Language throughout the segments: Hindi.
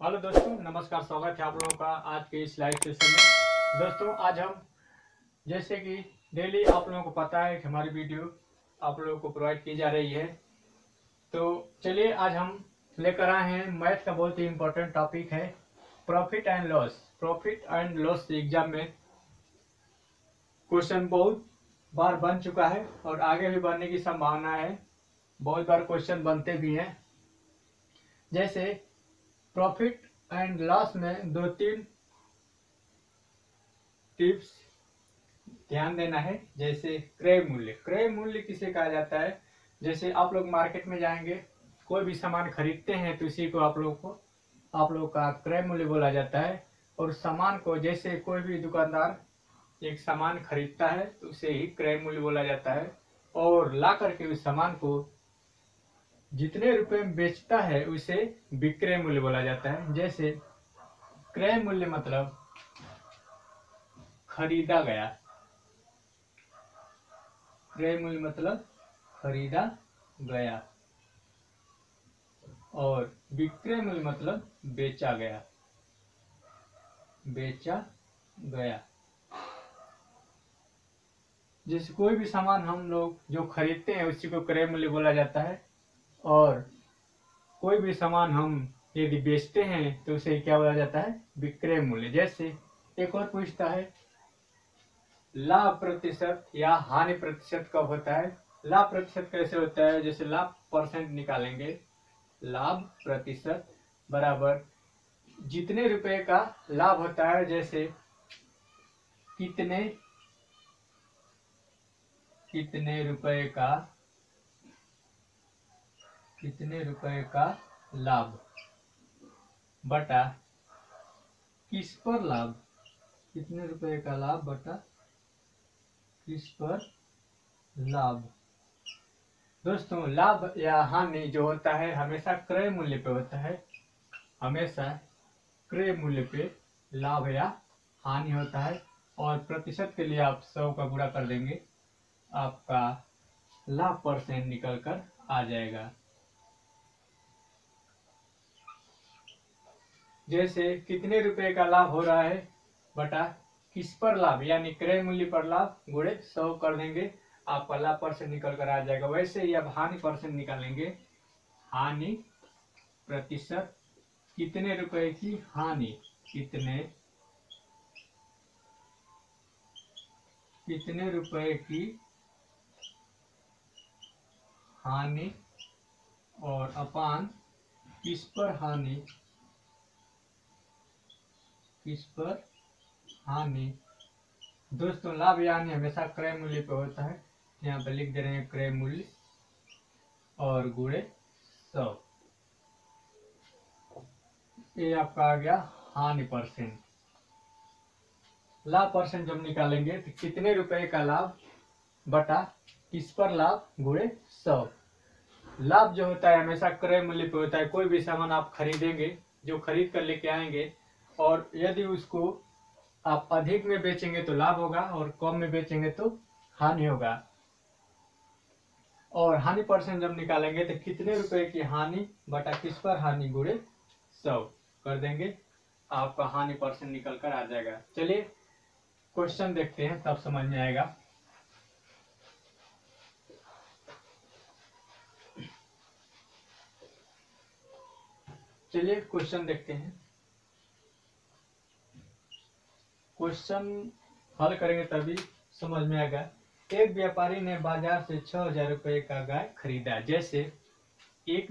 हेलो दोस्तों, नमस्कार। स्वागत है आप लोगों का आज के इस लाइव सेशन में। दोस्तों, आज हम जैसे कि डेली आप लोगों को पता है कि हमारी वीडियो आप लोगों को प्रोवाइड की जा रही है, तो चलिए आज हम लेकर आए हैं मैथ का बहुत ही इम्पोर्टेंट टॉपिक है profit and loss. Profit and loss exam में क्वेश्चन बहुत बार बन चुका है और आगे भी बनने की संभावना है। बहुत बार क्वेश्चन बनते भी हैं। जैसे प्रॉफिट एंड लॉस में दो तीन टिप्स ध्यान देना है। जैसे क्रय मूल्य किसे कहा जाता है? जैसे आप लोग मार्केट में जाएंगे, कोई भी सामान खरीदते हैं तो इसी को आप लोग का क्रय मूल्य बोला जाता है। और सामान को जैसे कोई भी दुकानदार एक सामान खरीदता है तो उसे ही क्रय मूल्य बोला जाता है, और ला करके उस सामान को जितने रुपए में बेचता है उसे विक्रय मूल्य बोला जाता है। जैसे क्रय मूल्य मतलब खरीदा गया, क्रय मूल्य मतलब खरीदा गया, और विक्रय मूल्य मतलब बेचा गया, बेचा गया। जैसे कोई भी सामान हम लोग जो खरीदते हैं उसी को क्रय मूल्य बोला जाता है, और कोई भी सामान हम यदि बेचते हैं तो उसे क्या बोला जाता है? विक्रय मूल्य। जैसे एक और पूछता है, लाभ प्रतिशत या हानि प्रतिशत कब होता है? लाभ प्रतिशत कैसे होता है? जैसे लाभ परसेंट निकालेंगे, लाभ प्रतिशत बराबर जितने रुपए का लाभ होता है, जैसे कितने रुपए का लाभ बटा किस पर लाभ, कितने रुपए का लाभ बटा किस पर लाभ। दोस्तों, लाभ या हानि जो होता है हमेशा क्रय मूल्य पे होता है, हमेशा क्रय मूल्य पे लाभ या हानि होता है। और प्रतिशत के लिए आप 100 का गुणा कर देंगे, आपका लाभ परसेंट निकल कर आ जाएगा। जैसे कितने रुपए का लाभ हो रहा है बटा किस पर लाभ, यानी क्रय मूल्य पर लाभ गुणे 100 कर देंगे, आपका लाभ परसेंट निकल कर आ जाएगा। वैसे ही अब हानि परसेंट निकालेंगे, हानि प्रतिशत कितने रुपए की हानि, कितने रुपए की हानि, और अपान किस पर हानि, किस पर हानि। दोस्तों, लाभ या हानि हमेशा क्रय मूल्य पे होता है, यहाँ पे लिख दे रहे हैं क्रय मूल्य और गुणे 100। ये आपका आ गया हानि परसेंट। लाभ परसेंट जब निकालेंगे तो कितने रुपए का लाभ बटा किस पर लाभ गुणे 100। लाभ जो होता है हमेशा क्रय मूल्य पे होता है। कोई भी सामान आप खरीदेंगे, जो खरीद कर लेके आएंगे, और यदि उसको आप अधिक में बेचेंगे तो लाभ होगा, और कम में बेचेंगे तो हानि होगा। और हानि परसेंट जब निकालेंगे तो कितने रुपए की हानि बटा किस पर हानि गुणे 100 कर देंगे, आपका हानि परसेंट निकल कर आ जाएगा। चलिए क्वेश्चन देखते हैं, तब समझ में आएगा। चलिए क्वेश्चन देखते हैं। क्वेश्चन हल करेंगे तभी समझ में आएगा। एक व्यापारी ने बाजार से 6000 रुपए का गाय खरीदा। जैसे एक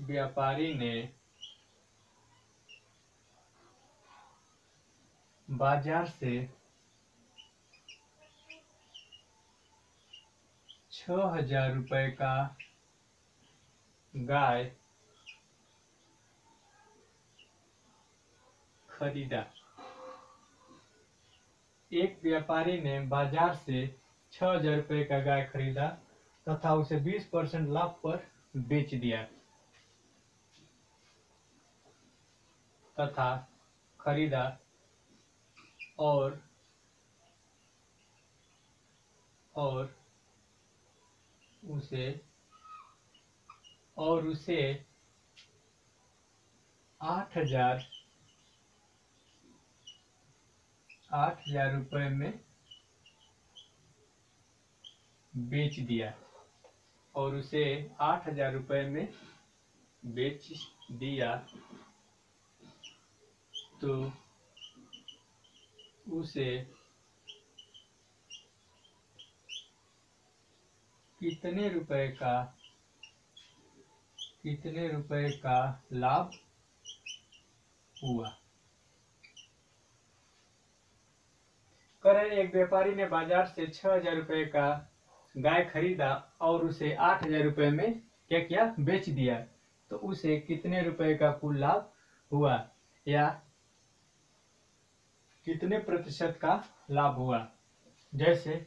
व्यापारी ने बाजार से 6000 रुपए का गाय खरीदा। एक व्यापारी ने बाजार से 6000 रुपए का गाय खरीदा तथा उसे 20% लाभ पर बेच दिया, तथा खरीदा और और उसे और उसे 8,000 रुपए में बेच दिया, और उसे 8,000 रुपए में बेच दिया, तो उसे कितने रुपए का लाभ हुआ। करण, एक व्यापारी ने बाजार से 6,000 रुपए का गाय खरीदा और उसे 8,000 रुपए में क्या किया, बेच दिया, तो उसे कितने रुपए का कुल लाभ हुआ, या कितने प्रतिशत का लाभ हुआ। जैसे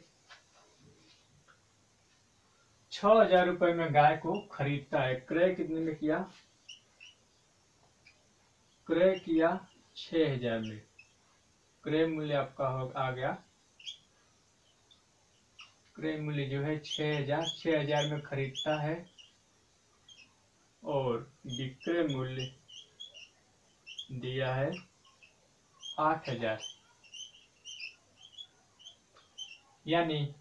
6,000 रुपए में गाय को खरीदता है, क्रय कितने में किया, क्रय किया 6,000 में, क्रय मूल्य आपका आ गया, क्रय मूल्य जो है 6,000 में खरीदता है, और विक्रय मूल्य दिया है 8,000। यानी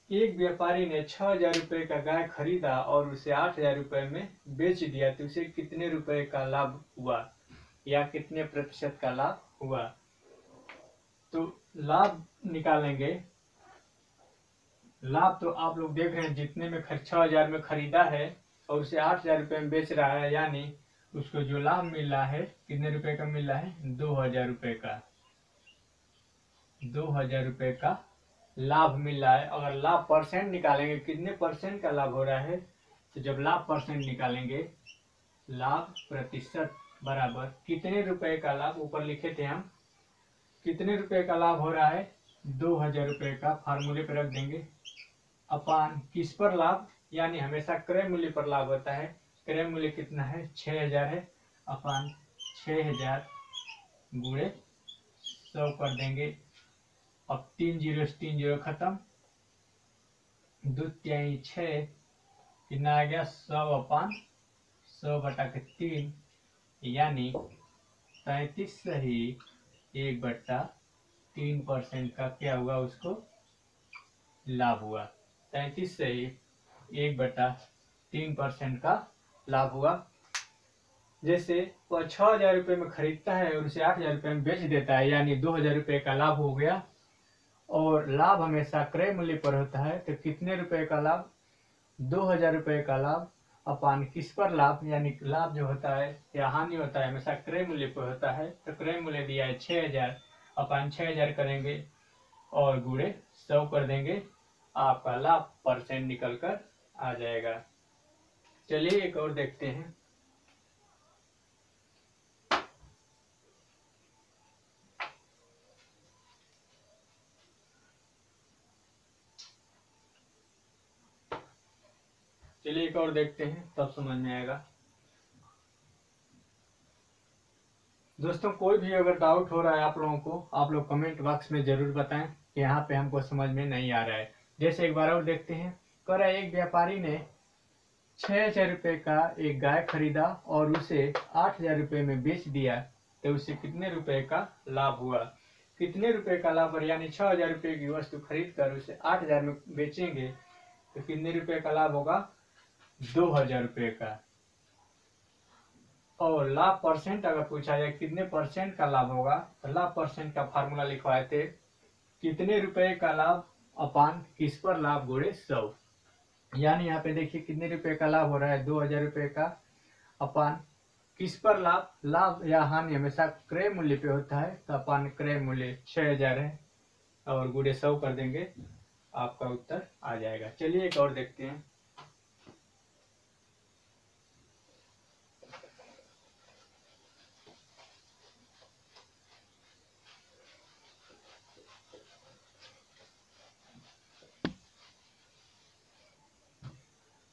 एक व्यापारी ने 6,000 रुपए का गाय खरीदा और उसे 8,000 रुपए में बेच दिया, तो उसे कितने रुपए का लाभ हुआ, या कितने प्रतिशत का लाभ हुआ। तो लाभ निकालेंगे, लाभ तो आप लोग देख रहे हैं, जितने में 6,000 में खरीदा है और उसे 8,000 रुपए में बेच रहा है, यानी उसको जो लाभ मिल रहा है कितने रुपए का मिल रहा है, 2,000 रुपए का, 2,000 रुपए का लाभ मिल रहा है। अगर लाभ परसेंट निकालेंगे, कितने परसेंट का लाभ हो रहा है, तो जब लाभ परसेंट निकालेंगे, लाभ प्रतिशत बराबर कितने रुपए का लाभ, ऊपर लिखे थे हम, कितने रुपए का लाभ हो रहा है, 2,000 रुपए का, फार्मूले पे रख देंगे, अपान किस पर लाभ, यानी हमेशा क्रय मूल्य पर लाभ होता है, क्रय मूल्य कितना है, 6,000 है, अपान 6,000 गुणे 100 कर देंगे। अब 3 जीरो से 3 जीरो खत्म, 2 तिहाई 6, कितना आ गया, 100 अपान 100 बटा के 3, यानी 33 सही 1/3% का क्या हुआ, उसको लाभ हुआ। 33 सही 1/3% का लाभ हुआ। जैसे वह 6,000 रुपए में खरीदता है और उसे 8,000 रुपए में बेच देता है, यानी 2,000 रुपए का लाभ हो गया, और लाभ हमेशा क्रय मूल्य पर होता है, तो कितने रुपए का लाभ, 2,000 रुपए का लाभ अपान किस पर लाभ, यानी लाभ जो होता है या हानि होता है हमेशा क्रय मूल्य पर होता है, तो क्रय मूल्य दिया है 6,000, अपान 6,000 करेंगे और गुणे 100 कर देंगे, आपका लाभ परसेंट निकल कर आ जाएगा। चलिए एक और देखते हैं। चलिए एक और देखते हैं, तब समझ में आएगा। दोस्तों, कोई भी अगर डाउट हो रहा है आप लोगों को, आप लोग कमेंट बॉक्स में जरूर बताएं कि यहाँ पे हमको समझ में नहीं आ रहा है। जैसे एक बार और देखते हैं। कह रहा है एक व्यापारी ने 6,000 रुपए का एक गाय खरीदा और उसे 8,000 रुपए में बेच दिया, तो उसे कितने रुपए का लाभ हुआ। कितने रुपए का लाभ, यानी 6,000 रुपए की वस्तु खरीद कर उसे 8,000 में बेचेंगे, तो कितने रुपए का लाभ होगा, 2,000 रुपए का। और लाभ परसेंट अगर पूछा जाए कितने परसेंट का लाभ होगा, तो लाभ परसेंट का फार्मूला लिखवाए थे, कितने रुपए का लाभ अपान किस पर लाभ गुणे 100। यानी यहाँ पे देखिए कितने रुपए का लाभ हो रहा है, 2,000 रुपए का, अपान किस पर लाभ, लाभ या हानि हमेशा क्रय मूल्य पे होता है, तो अपान क्रय मूल्य 6,000 है और गुणे 100 कर देंगे, आपका उत्तर आ जाएगा। चलिए एक और देखते हैं।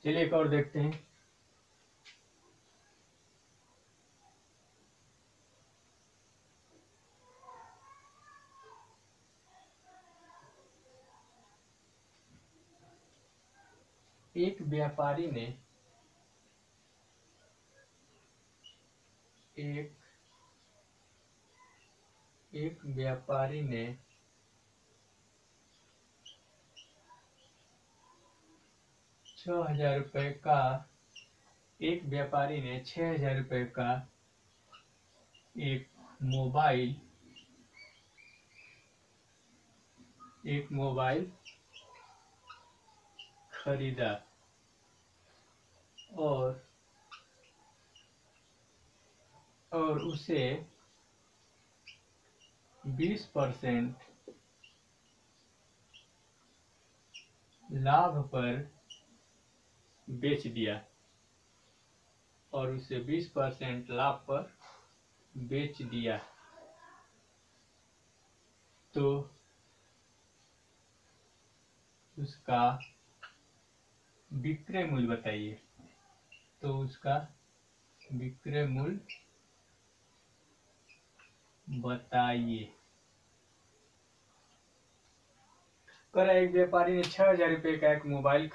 चलिए एक और देखते हैं। एक व्यापारी ने एक व्यापारी ने 6,000 रुपये का एक व्यापारी ने 6,000 रुपये का एक मोबाइल खरीदा और उसे 20% लाभ पर बेच दिया तो उसका विक्रय मूल्य बताइए। कर एक व्यापारी ने 6,000 रुपये का एक मोबाइल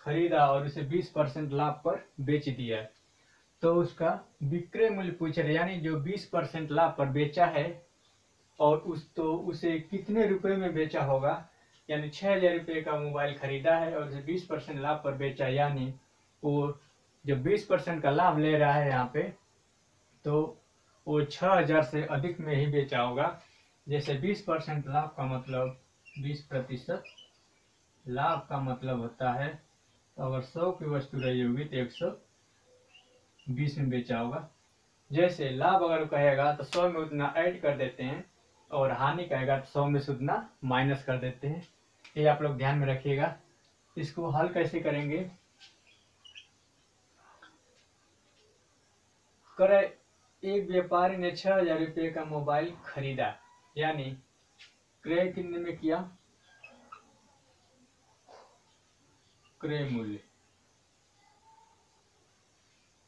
खरीदा और उसे 20% लाभ पर बेच दिया तो उसका विक्रय मूल्य पूछ रहे, यानी जो 20% लाभ पर बेचा है और उसे कितने रुपए में बेचा होगा। यानी 6,000 रुपये का मोबाइल खरीदा है और उसे 20% लाभ पर बेचा, यानी वो जो 20% का लाभ ले रहा है यहाँ पे, तो वो 6,000 से अधिक में ही बेचा होगा। जैसे 20% लाभ का मतलब 20% लाभ का मतलब होता है, तो अगर 100 की वस्तु रही होगी तो 120 में बेचा होगा। जैसे लाभ अगर कहेगा तो 100 में उतना ऐड कर देते हैं और हानि कहेगा तो 100 में से उतना माइनस कर देते हैं। ये आप लोग ध्यान में रखिएगा। इसको हल कैसे करेंगे, करे एक व्यापारी ने 6,000 रुपये का मोबाइल खरीदा, यानी क्रय कितने में किया, क्रय मूल्य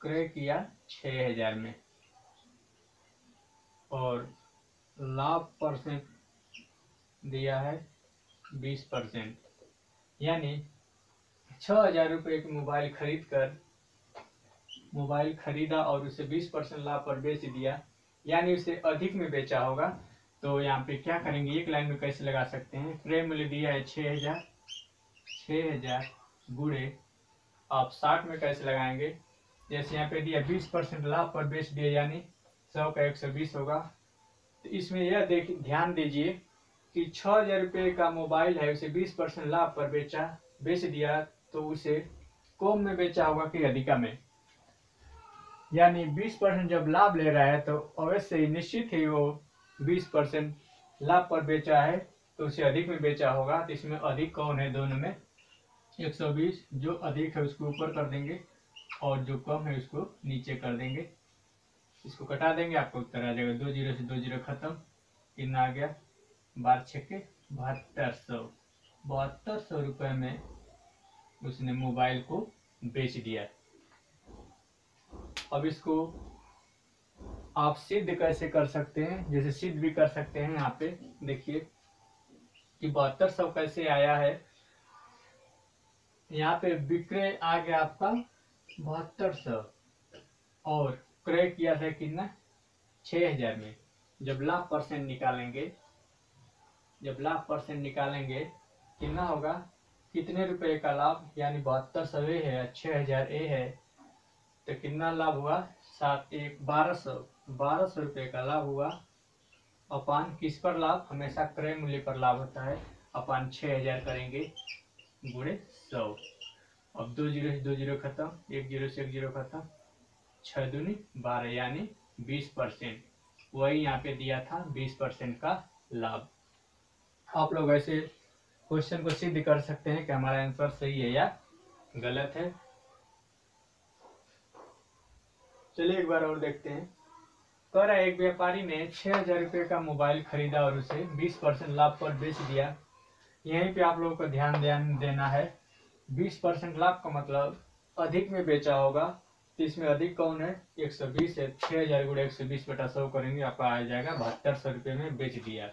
क्रय किया 6,000 में और लाभ परसेंट दिया है 20%, यानी 6,000 रुपये की मोबाइल खरीदा और उसे 20% लाभ पर बेच दिया, यानी उसे अधिक में बेचा होगा। तो यहाँ पे क्या करेंगे, एक लाइन में कैसे लगा सकते हैं, क्रय मूल्य दिया है 6,000 गुणे आप 60 में कैसे लगाएंगे। जैसे यहाँ पे दिया 20% लाभ पर बेच दिया, यानी 100 का 120 होगा। तो इसमें यह ध्यान दीजिए कि 6,000 रुपये का मोबाइल है, उसे 20% लाभ पर बेच दिया, तो उसे कम में बेचा होगा कि अधिका में। यानी 20% जब लाभ ले रहा है तो अवश्य ही निश्चित ही वो 20% लाभ पर बेचा है, तो उसे अधिक में बेचा होगा। तो इसमें अधिक कौन है, दोनों में 120, जो अधिक है उसको ऊपर कर देंगे और जो कम है उसको नीचे कर देंगे। इसको कटा देंगे, आपको उत्तर आ जाएगा 2 जीरो से 2 जीरो खत्म, कितना आ गया 12 छक्के 7200 रुपये में उसने मोबाइल को बेच दिया। अब इसको आप सिद्ध कैसे कर सकते हैं, जैसे सिद्ध भी कर सकते हैं। यहाँ पे देखिए कि 7200 कैसे आया है। यहाँ पे विक्रय आ गया आपका 7200 और क्रय किया था कितना 6,000 में। जब लाभ परसेंट निकालेंगे कितना होगा, कितने रुपए का लाभ, यानी 7200 ए है 6,000 ए है, तो कितना लाभ हुआ 1200 रुपये का लाभ हुआ। अपान किस पर लाभ, हमेशा क्रय मूल्य पर लाभ होता है, अपान 6,000 करेंगे गुणे 100। अब 2 जीरो से 2 जीरो खत्म, 1 जीरो से 1 जीरो खत्म, 6 दूनी 12, यानी 20%। वही यहाँ पे दिया था 20% का लाभ। आप लोग ऐसे क्वेश्चन को सिद्ध कर सकते हैं कि हमारा आंसर सही है या गलत है। चलिए एक बार और देखते हैं। कह रहा है एक व्यापारी ने 6,000 रुपये का मोबाइल खरीदा और उसे 20% लाभ पर बेच दिया। यहीं पे आप लोगों को ध्यान देना है, 20% लाभ का मतलब अधिक में बेचा होगा। तो इसमें अधिक कौन है, 120 है। 6,000 गुणे 120/100 करेंगे, आपका आ जाएगा 7200 रुपये में बेच दिया।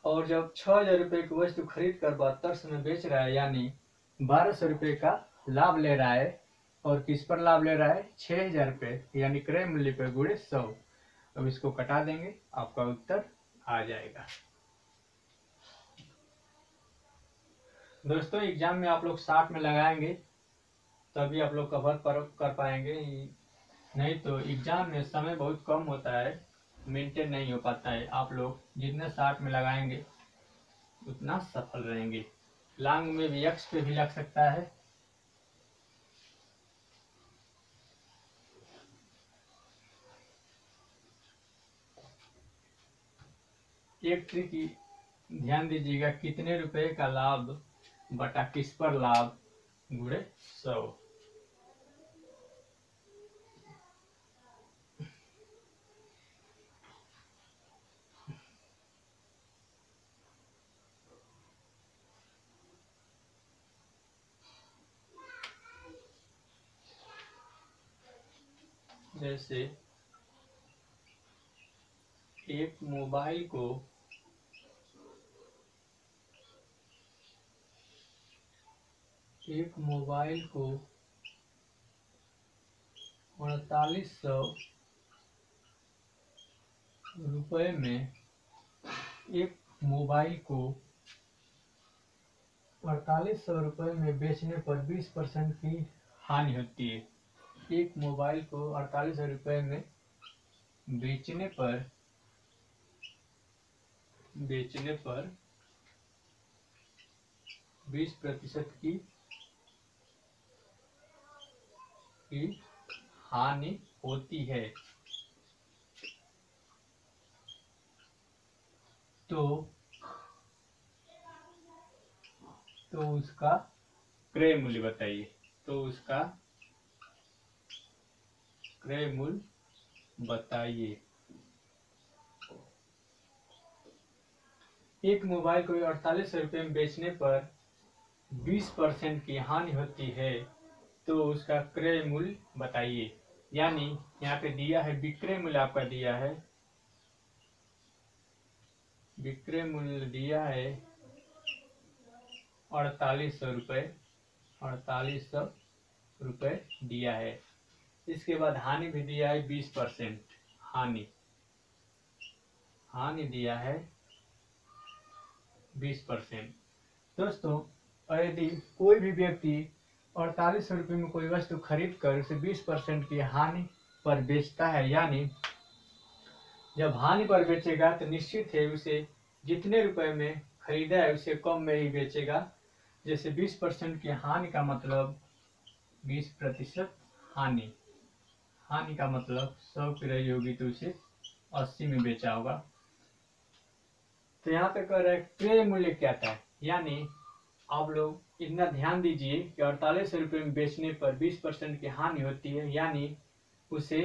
और जब 6,000 रुपये की वस्तु खरीद कर 7200 में बेच रहा है, यानी 1200 रुपये का लाभ ले रहा है और किस पर लाभ ले रहा है 6000 रुपये यानी क्रय मूल्य पर गुणे 100। अब इसको कटा देंगे, आपका उत्तर आ जाएगा। दोस्तों एग्जाम में आप लोग 60 में लगाएंगे तभी आप लोग कवर कर पाएंगे, नहीं तो एग्जाम में समय बहुत कम होता है, मेंटेन नहीं हो पाता है। आप लोग जितने 60 में लगाएंगे उतना सफल रहेंगे। लांग में भी यक्ष पे भी लग सकता है। एक ट्रिक ध्यान दीजिएगा, कितने रुपए का लाभ बटा किस पर लाभ गुणे 100। जैसे एक मोबाइल को एक मोबाइल को 4800 रुपए में एक मोबाइल को 4800 रुपए में बेचने पर 20% की हानि होती है। एक मोबाइल को 4800 रुपए में बेचने पर 20% की हानि होती है, तो उसका क्रय मूल्य बताइए। तो उसका क्रय मूल्य बताइए। एक मोबाइल को 4800 रुपये में बेचने पर 20% की हानि होती है, तो उसका क्रय मूल्य बताइए। यानी यहाँ पे दिया है विक्रय मूल्य, आपका दिया है विक्रय मूल्य दिया है 4800 रुपये, 4800 रुपये दिया है। इसके बाद हानि भी दिया है 20%, हानि दिया है 20%। दोस्तों यदि कोई भी व्यक्ति 4800 रुपये में कोई वस्तु खरीद कर उसे 20% की हानि पर बेचता है, यानी जब हानि पर बेचेगा तो निश्चित है उसे जितने रुपए में खरीदा है उससे कम में ही बेचेगा। जैसे 20% की हानि का मतलब 20% हानि का मतलब 100 की रही होगी तो उसे 80 में बेचा होगा। तो यहाँ पे कह रहे हैं क्रय मूल्य क्या था, यानी आप लोग इतना ध्यान दीजिए कि 4800 रुपये में बेचने पर 20% की हानि होती है, यानी उसे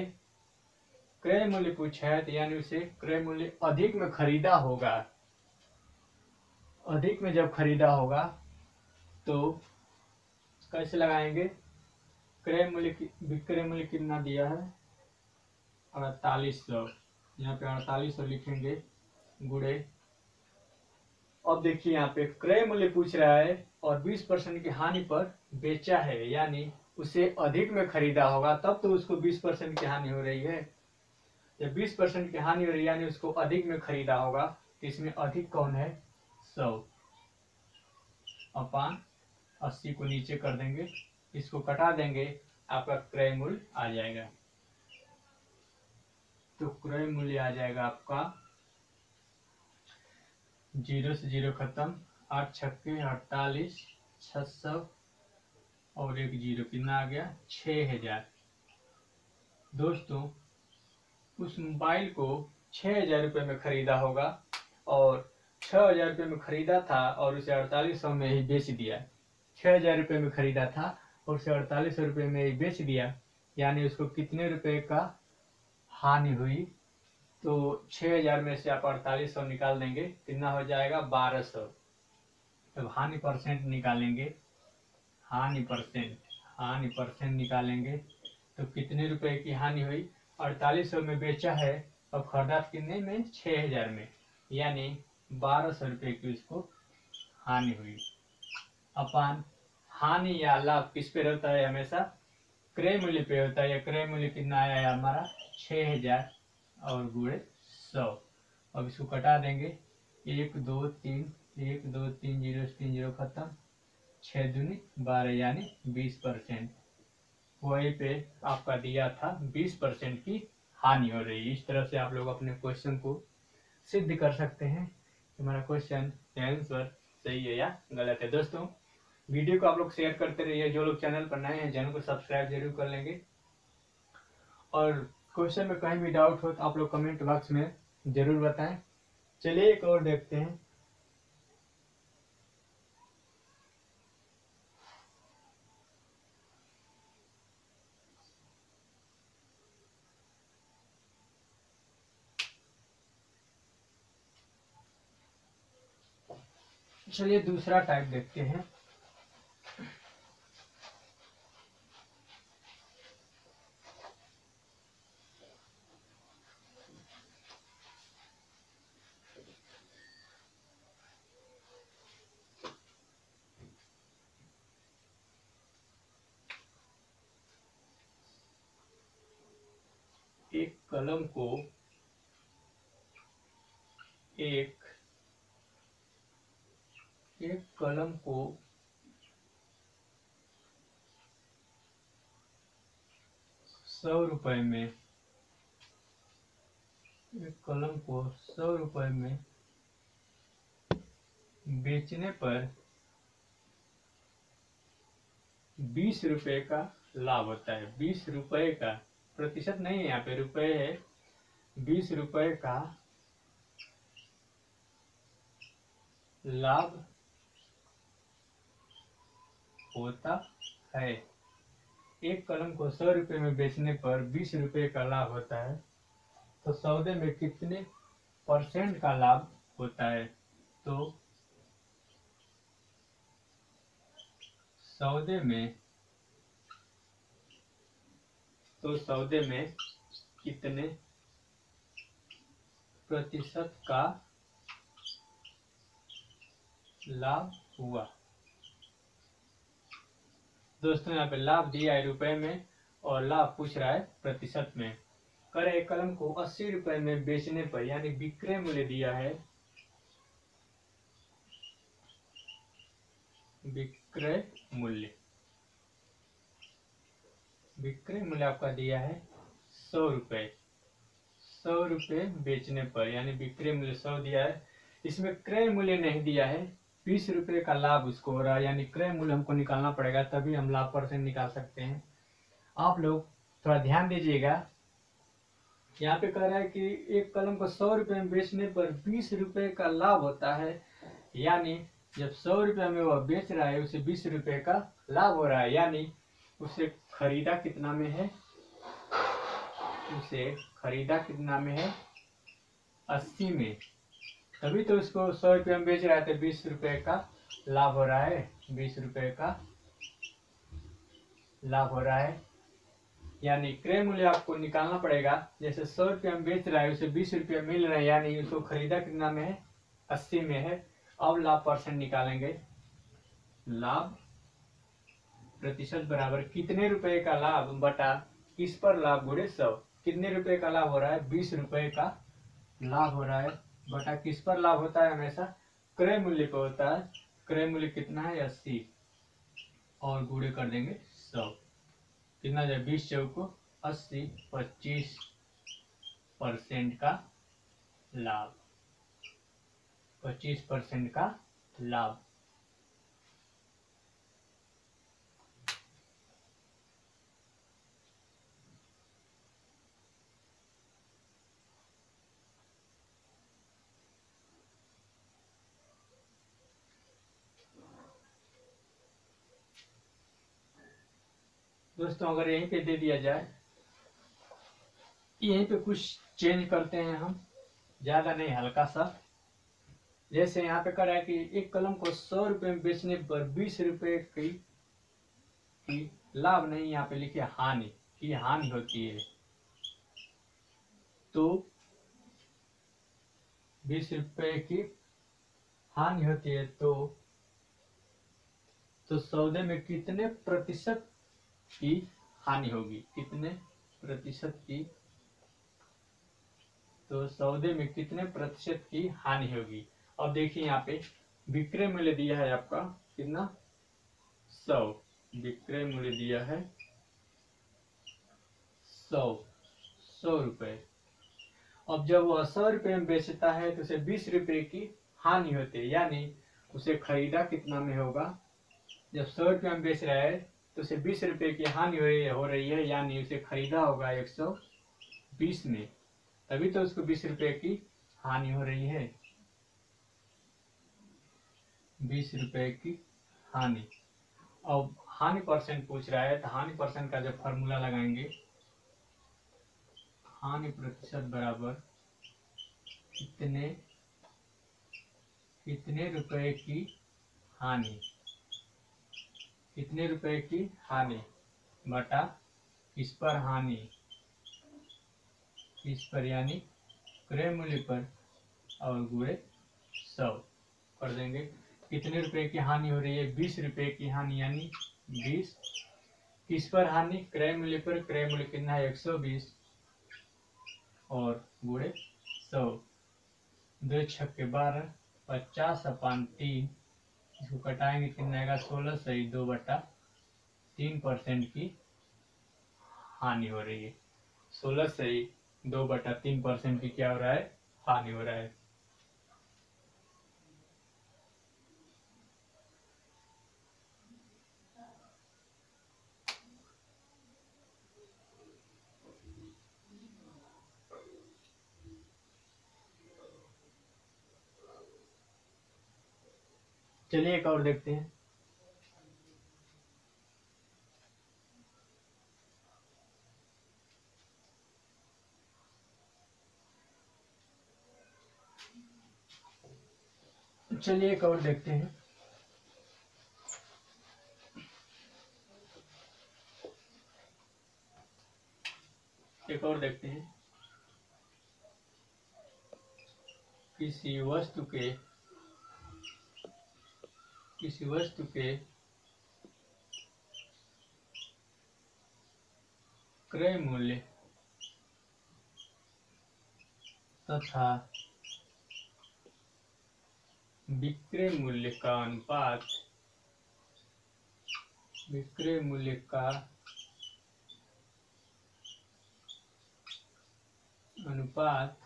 क्रय मूल्य पूछा है तो यानी उसे क्रय मूल्य अधिक में खरीदा होगा। अधिक में जब खरीदा होगा तो कैसे लगाएंगे, क्रय मूल्य विक्रय मूल्य कितना दिया है 4800, यहाँ पे 4800 लिखेंगे गुणे। अब देखिए यहाँ पे क्रय मूल्य पूछ रहा है और 20% की हानि पर बेचा है, यानी उसे अधिक में खरीदा होगा तब तो उसको 20% की हानि हो रही है। जब 20% की हानि हो रही है यानी उसको अधिक में खरीदा होगा, तो इसमें अधिक कौन है 100 अपान 80 को नीचे कर देंगे, इसको कटा देंगे, आपका क्रय मूल्य आ जाएगा। तो क्रय मूल्य आ जाएगा आपका 0 से 0 खत्म, 8 छक्के 48, 600 और एक 0 कितना आ गया 6000। दोस्तों उस मोबाइल को 6000 रुपये में खरीदा होगा और 6000 रुपये में खरीदा था और उसे 4800 में ही बेच दिया। 6000 रुपये में खरीदा था और उसे 4800 रुपये में ही बेच दिया, यानी उसको कितने रुपए का हानि हुई। तो 6000 में से आप 4800 निकाल देंगे, कितना हो जाएगा 1200। तब हानि परसेंट निकालेंगे, हानि परसेंट निकालेंगे तो कितने रुपए की हानि हुई। 4800 में बेचा है और खरीदा कितने में 6000 में, यानी 1200 रुपये की उसको हानि हुई। अपान हानि या लाभ किस पे होता है? हमेशा क्रय मूल्य पे होता है। या क्रय मूल्य कितना आया है हमारा? 6000 और गुणे 100। अब इसको कटा देंगे, 1 2 3, 1 2 3 0 3 0 खत्म, 6 दूनी 12 यानी 20%। वहीं पे आपका दिया था 20% की हानि हो रही है। इस तरह से आप लोग अपने क्वेश्चन को सिद्ध कर सकते हैं कि हमारा क्वेश्चन आंसर सही है या गलत है। दोस्तों वीडियो को आप लोग शेयर करते रहिए। जो लोग चैनल पर नए हैं चैनल को सब्सक्राइब जरूर कर लेंगे। और क्वेश्चन में कहीं भी डाउट हो तो आप लोग कमेंट बॉक्स में जरूर बताएं। चलिए एक और देखते हैं। चलिए दूसरा टाइप देखते हैं। एक कलम को एक कलम को 100 रुपए में, एक कलम को 100 रुपए में बेचने पर 20 रुपए का लाभ होता है। 20 रुपए का, प्रतिशत नहीं है यहाँ पे, रुपए है। 20 रुपए का लाभ होता है। एक कलम को 100 रुपए में बेचने पर 20 रुपए का लाभ होता है, तो सौदे में कितने % का लाभ होता है? तो सौदे में कितने प्रतिशत का लाभ हुआ? दोस्तों यहाँ पे लाभ दिया है रुपए में और लाभ पूछ रहा है प्रतिशत में। करें एक कलम को 80 रुपए में बेचने पर, यानी विक्रय मूल्य दिया है, विक्रय मूल्य आपका दिया है 100 रुपए। 100 रुपए बेचने पर यानी विक्रय मूल्य 100 दिया है। इसमें क्रय मूल्य नहीं दिया है। 20 रुपए का लाभ उसको हो रहा है, यानी क्रय मूल्य हमको निकालना पड़ेगा, तभी हम लाभ % निकाल सकते हैं। आप लोग थोड़ा ध्यान दीजिएगा। यहाँ पे कह रहा है कि एक कलम को 100 रुपए में बेचने पर 20 रुपए का लाभ होता है, यानी जब 100 रुपए में वह बेच रहा है उसे 20 रुपए का लाभ हो रहा है, यानी उसे खरीदा कितना में है? 80 में। तभी तो उसको 100 रुपए में बेच रहा है, तो 20 रुपए का लाभ हो रहा है। 20 रुपए का लाभ हो रहा है, यानी क्रय मूल्य आपको निकालना पड़ेगा। जैसे 100 रुपये में बेच रहा है उसे 20 रुपये मिल रहे हैं, यानी उसको खरीदा कितना में है? 80 में है। अब लाभ % निकालेंगे। लाभ प्रतिशत बराबर कितने रुपए का लाभ बटा किस पर लाभ गुणे 100। कितने रुपए का लाभ हो रहा है? 20 रुपए का लाभ हो रहा है, बटा किस पर लाभ होता है? हमेशा क्रय मूल्य पर होता है। क्रय मूल्य कितना है? 80 और गुणे कर देंगे 100। कितना जाए? 20 चौको 80, 25% का लाभ। 25% का लाभ। दोस्तों अगर यहीं पे दे दिया जाए, यहीं पे कुछ चेंज करते हैं हम, ज्यादा नहीं, हल्का सा। जैसे यहाँ पे कह रहा है कि एक कलम को 100 रुपए में बेचने पर 20 रुपए की लाभ नहीं, यहाँ पे लिखे हानि की हानि होती है। तो 20 रुपए की हानि होती है, तो तो सौदे में कितने प्रतिशत की हानि होगी, कितने प्रतिशत की, तो सौदे में कितने प्रतिशत की हानि होगी। अब देखिए यहाँ पे विक्रय मूल्य दिया है आपका कितना, 100, विक्रय मूल्य दिया है 100 रुपए। अब जब वह 100 रुपए में बेचता है तो उसे 20 रुपए की हानि होती है, यानी उसे खरीदा कितना में होगा, जब 100 रुपए में बेच रहा है तो उसे 20 रुपए की हानि हो रही है, यानी उसे खरीदा होगा 120 में, तभी तो उसको 20 रुपए की हानि हो रही है, 20 रुपए की हानि। अब हानि परसेंट पूछ रहा है तो हानि परसेंट का जब फॉर्मूला लगाएंगे, हानि प्रतिशत बराबर कितने रुपए की हानि, कितने रुपए की हानि बटा किस पर हानि, किस पर यानी क्रय मूल्य पर, और गुणे 100 कर देंगे। कितने रुपए की हानि हो रही है, 20 रुपए की हानि, यानी 20 किस पर हानि, क्रय मूल्य पर, क्रय मूल्य कितना है 120 और गुणे 100, 2 छक्के 12, 50/3, इसको कटाएंगे कितना आएगा 16 सही 2/3% की हानि हो रही है, 16 सही 2/3% की क्या हो रहा है, हानि हो रहा है। चलिए एक और देखते हैं। चलिए एक और देखते हैं। एक और देखते हैं, किसी वस्तु के क्रय मूल्य तथा विक्रय मूल्य का अनुपात, विक्रय मूल्य का अनुपात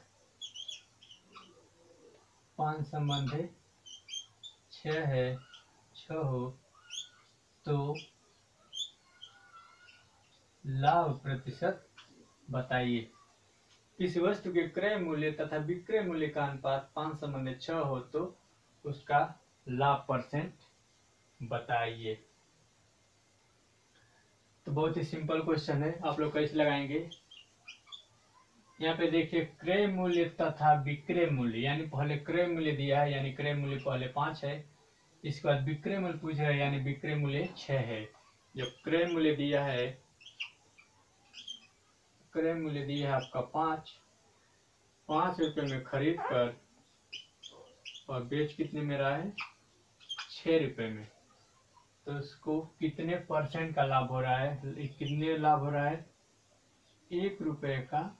5:6 है, 6 हो तो लाभ प्रतिशत बताइए। किसी वस्तु के क्रय मूल्य तथा विक्रय मूल्य का अनुपात 5:6 हो तो उसका लाभ परसेंट बताइए। तो बहुत ही सिंपल क्वेश्चन है, आप लोग कैसे लगाएंगे। यहाँ पे देखिए क्रय मूल्य तथा विक्रय मूल्य, यानी पहले क्रय मूल्य दिया है, यानी क्रय मूल्य पहले 5 है, इसके बाद विक्रय मूल्य पूछ रहा है, यानी विक्रय मूल्य 6 है। जब क्रय मूल्य दिया है, क्रय मूल्य दिया है आपका 5 रुपए में खरीद कर और बेच कितने में रहा है 6 रुपए में, तो उसको कितने परसेंट का लाभ हो रहा है, कितने लाभ हो रहा है 1 रुपए का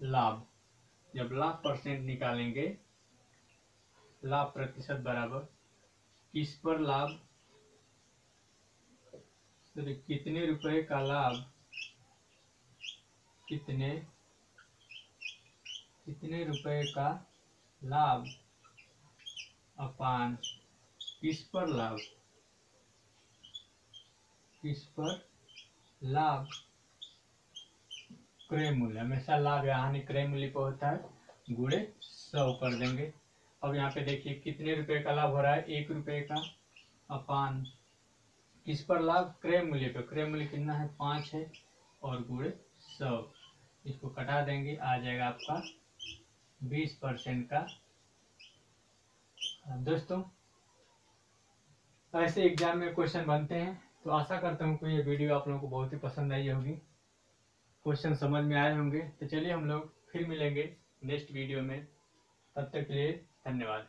लाभ। जब लाभ परसेंट निकालेंगे, लाभ प्रतिशत बराबर किस पर लाभ, कितने रुपए का लाभ, कितने रुपए का लाभ अपान किस पर लाभ, किस पर लाभ क्रय मूल्य, हमेशा लाभ या हानि क्रय मूल्य पर होता है, गुणे 100 कर देंगे। अब यहाँ पे देखिए कितने रुपए का लाभ हो रहा है 1 रुपए का, अपान किस पर लाभ, क्रय मूल्य पे, क्रय मूल्य कितना है 5 है और गुणे 100, इसको कटा देंगे, आ जाएगा आपका 20% का। दोस्तों ऐसे एग्जाम में क्वेश्चन बनते हैं, तो आशा करता हूँ कि ये वीडियो आप लोगों को बहुत ही पसंद आई होगी, क्वेश्चन समझ में आए होंगे। तो चलिए हम लोग फिर मिलेंगे नेक्स्ट वीडियो में, तब तक के लिए धन्यवाद।